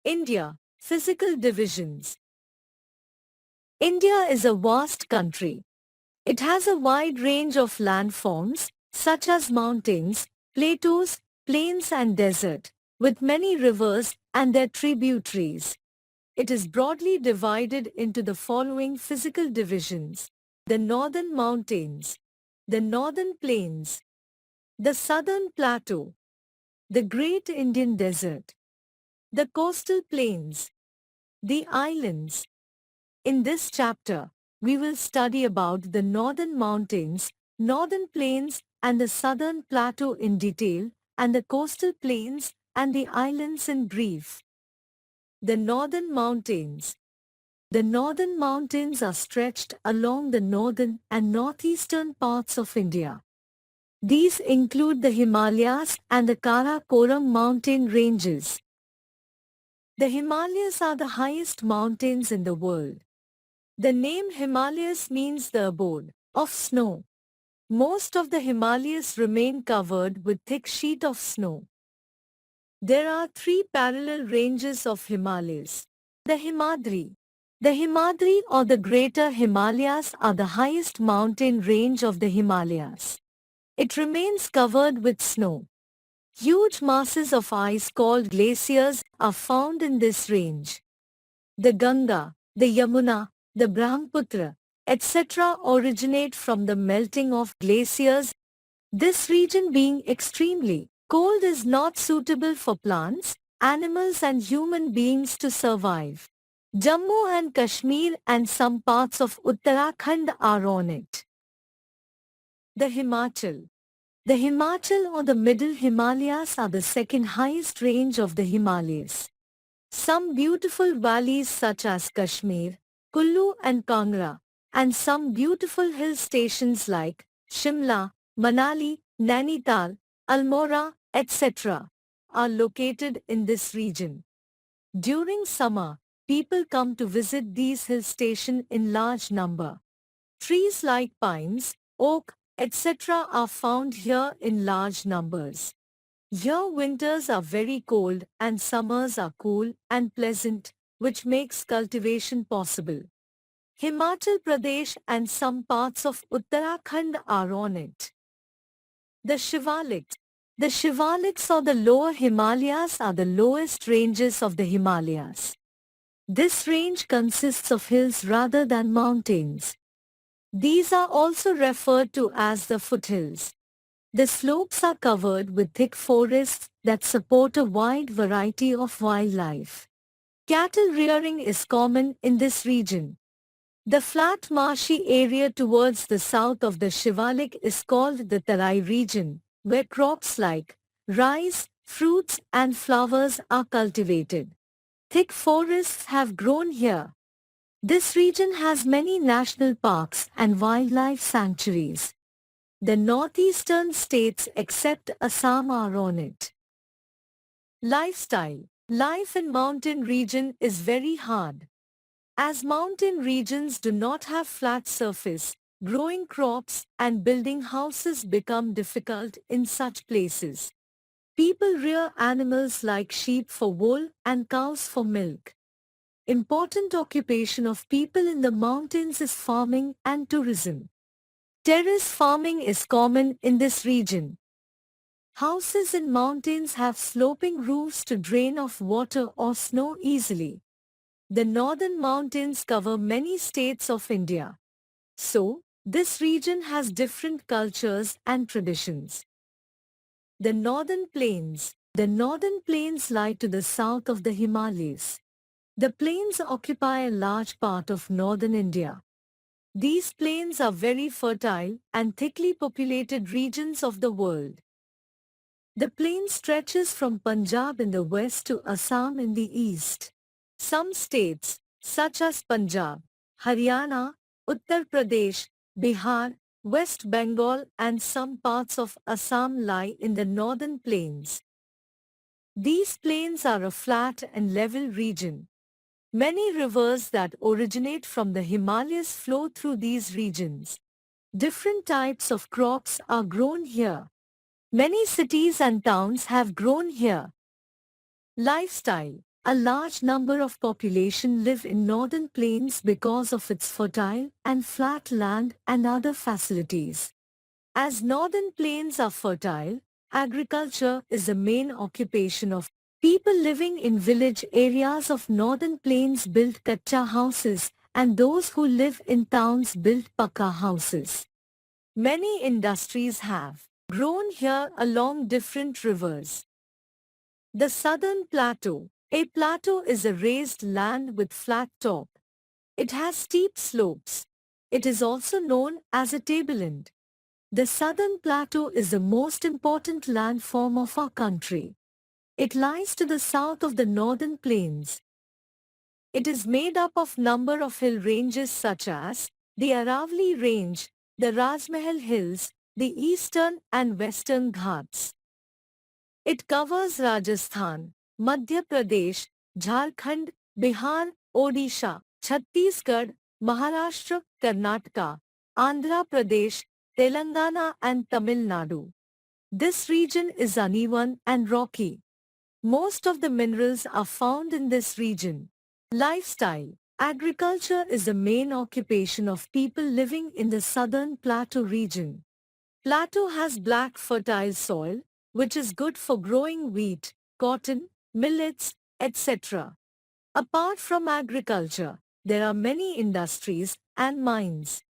India, physical divisions. India is a vast country. It has a wide range of landforms, such as mountains, plateaus, plains and desert, with many rivers and their tributaries. It is broadly divided into the following physical divisions: the northern mountains, the northern plains, the southern plateau, the Great Indian Desert, the coastal plains, the islands. In this chapter, we will study about the northern mountains, northern plains and the southern plateau in detail, and the coastal plains and the islands in brief. The northern mountains. The northern mountains are stretched along the northern and northeastern parts of India. These include the Himalayas and the Karakoram mountain ranges. The Himalayas are the highest mountains in the world. The name Himalayas means the abode of snow. Most of the Himalayas remain covered with thick sheet of snow. There are three parallel ranges of Himalayas. The Himadri. The Himadri or the Greater Himalayas are the highest mountain range of the Himalayas. It remains covered with snow. Huge masses of ice called glaciers are found in this range. The Ganga, the Yamuna, the Brahmaputra, etc. originate from the melting of glaciers. This region being extremely cold is not suitable for plants, animals and human beings to survive. Jammu and Kashmir and some parts of Uttarakhand are on it. The Himachal. The Himachal or the Middle Himalayas are the second highest range of the Himalayas. Some beautiful valleys such as Kashmir, Kullu and Kangra, and some beautiful hill stations like Shimla, Manali, Nainital, Almora, etc. are located in this region. During summer, people come to visit these hill stations in large number. Trees like pines, oak, etc. are found here in large numbers. Here winters are very cold and summers are cool and pleasant, which makes cultivation possible. Himachal Pradesh and some parts of Uttarakhand are on it. The Shivaliks. The Shivaliks or the lower Himalayas are the lowest ranges of the Himalayas. This range consists of hills rather than mountains. These are also referred to as the foothills. The slopes are covered with thick forests that support a wide variety of wildlife. Cattle rearing is common in this region. The flat marshy area towards the south of the Shivalik is called the Tarai region, where crops like rice, fruits and flowers are cultivated. Thick forests have grown here. This region has many national parks and wildlife sanctuaries. The northeastern states except Assam are on it. Lifestyle. Life in mountain region is very hard. As mountain regions do not have flat surface, growing crops and building houses become difficult in such places. People rear animals like sheep for wool and cows for milk. Important occupation of people in the mountains is farming and tourism. Terrace farming is common in this region. Houses in mountains have sloping roofs to drain off water or snow easily. The northern mountains cover many states of India. So, this region has different cultures and traditions. The northern plains. The northern plains lie to the south of the Himalayas. The plains occupy a large part of northern India. These plains are very fertile and thickly populated regions of the world. The plain stretches from Punjab in the west to Assam in the east. Some states, such as Punjab, Haryana, Uttar Pradesh, Bihar, West Bengal and some parts of Assam lie in the northern plains. These plains are a flat and level region. Many rivers that originate from the Himalayas flow through these regions. Different types of crops are grown here. Many cities and towns have grown here. Lifestyle. A large number of population live in northern plains because of its fertile and flat land and other facilities. As northern plains are fertile, agriculture is the main occupation of people living in village areas of northern plains build kacha houses and those who live in towns build pakka houses. Many industries have grown here along different rivers. The Southern Plateau. A plateau is a raised land with flat top. It has steep slopes. It is also known as a tableland. The Southern Plateau is the most important landform of our country. It lies to the south of the northern plains. It is made up of number of hill ranges such as the Aravali Range, the Rajmahal Hills, the eastern and western Ghats. It covers Rajasthan, Madhya Pradesh, Jharkhand, Bihar, Odisha, Chhattisgarh, Maharashtra, Karnataka, Andhra Pradesh, Telangana and Tamil Nadu. This region is uneven and rocky. Most of the minerals are found in this region. Lifestyle. Agriculture is the main occupation of people living in the southern plateau region. Plateau has black fertile soil, which is good for growing wheat, cotton, millets, etc. Apart from agriculture, there are many industries and mines.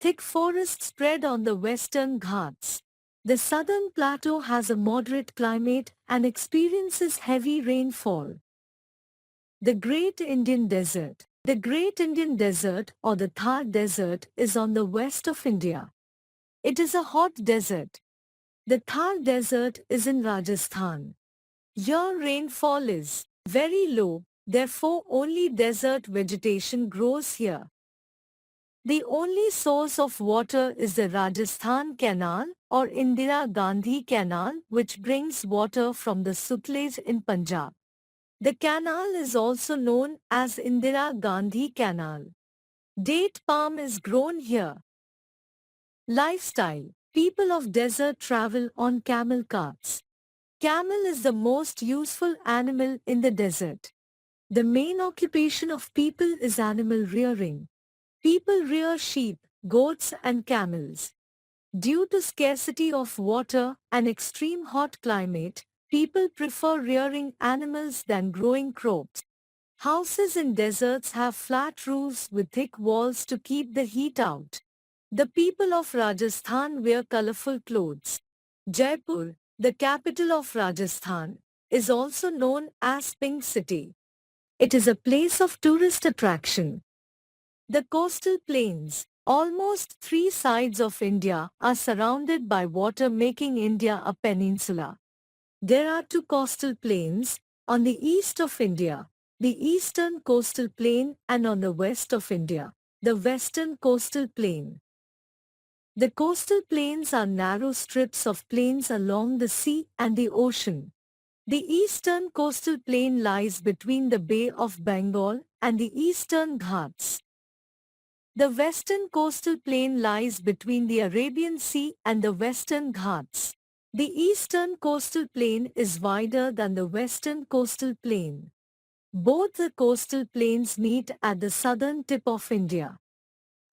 Thick forests spread on the western Ghats. The southern plateau has a moderate climate and experiences heavy rainfall. The Great Indian Desert. The Great Indian Desert or the Thar Desert is on the west of India. It is a hot desert. The Thar Desert is in Rajasthan. Here rainfall is very low, therefore only desert vegetation grows here. The only source of water is the Rajasthan Canal or Indira Gandhi Canal which brings water from the Sutlej in Punjab. The canal is also known as Indira Gandhi Canal. Date palm is grown here. Lifestyle. People of desert travel on camel carts. Camel is the most useful animal in the desert. The main occupation of people is animal rearing. People rear sheep, goats and camels. Due to scarcity of water and extreme hot climate, people prefer rearing animals than growing crops. Houses in deserts have flat roofs with thick walls to keep the heat out. The people of Rajasthan wear colorful clothes. Jaipur, the capital of Rajasthan, is also known as Pink City. It is a place of tourist attraction. The coastal plains. Almost three sides of India are surrounded by water making India a peninsula. There are two coastal plains, on the east of India, the eastern coastal plain and on the west of India, the western coastal plain. The coastal plains are narrow strips of plains along the sea and the ocean. The eastern coastal plain lies between the Bay of Bengal and the eastern Ghats. The western coastal plain lies between the Arabian Sea and the western Ghats. The eastern coastal plain is wider than the western coastal plain. Both the coastal plains meet at the southern tip of India.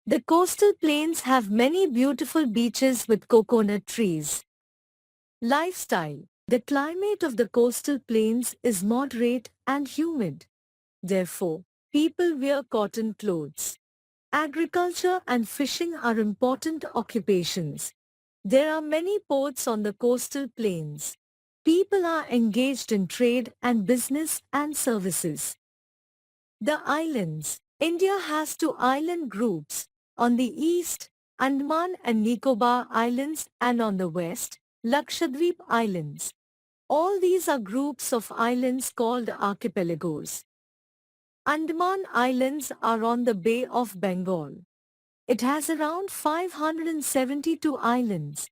The coastal plains have many beautiful beaches with coconut trees. Lifestyle. The climate of the coastal plains is moderate and humid. Therefore, people wear cotton clothes. Agriculture and fishing are important occupations. There are many ports on the coastal plains. People are engaged in trade and business and services. The islands. India has two island groups. On the east, Andaman and Nicobar Islands and on the west, Lakshadweep Islands. All these are groups of islands called archipelagos. Andaman Islands are on the Bay of Bengal. It has around 572 islands.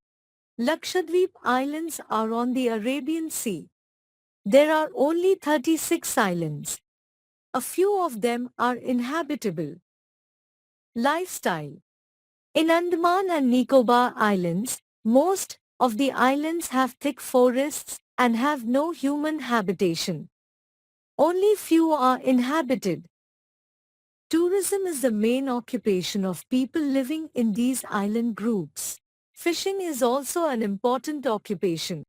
Lakshadweep Islands are on the Arabian Sea. There are only 36 islands. A few of them are inhabitable. Lifestyle. In Andaman and Nicobar Islands, most of the islands have thick forests and have no human habitation. Only few are inhabited. Tourism is the main occupation of people living in these island groups. Fishing is also an important occupation.